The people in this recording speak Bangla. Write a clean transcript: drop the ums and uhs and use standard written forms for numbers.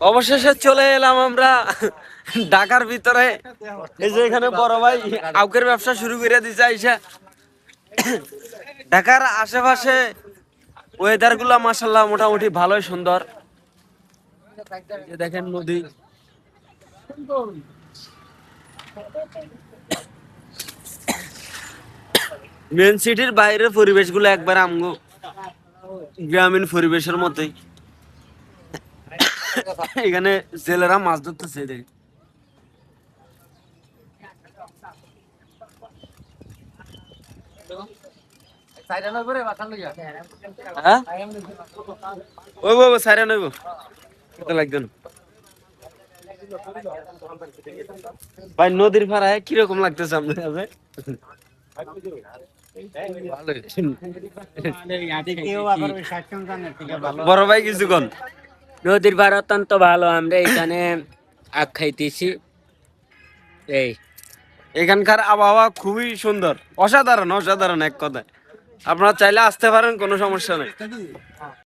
অবশেষে চলে এলাম আমরা ঢাকার ভিতরে। এই যে এখানে বড় ভাই আউকের ব্যবসা শুরু করে দিছে আইসা। ঢাকার আশেপাশে ওয়েদার গুলা মাসাল্লাহ মোটামুটি ভালোই সুন্দর। এই যে দেখেন নদী, মেন সিটির বাইরের পরিবেশ গুলো একবার আমগো গ্রামীণ পরিবেশের মতোই। এখানে জেলেরা মাছ ধরতেছে দেখি। হ্যাঁ ওই বাবু সাইরা নইব কত লাগবে না ভাই। নদীর পাড়ায় কিরকম লাগতেছে আপনার কাছে? বড় ভাই কিছু কোন? নদীর পাড় অত্যন্ত ভালো, আমরা এখানে আখ খাইতেছি। এই এখানকার আবহাওয়া খুবই সুন্দর, অসাধারণ অসাধারণ এক কথায়। আপনারা চাইলে আসতে পারেন, কোনো সমস্যা নেই।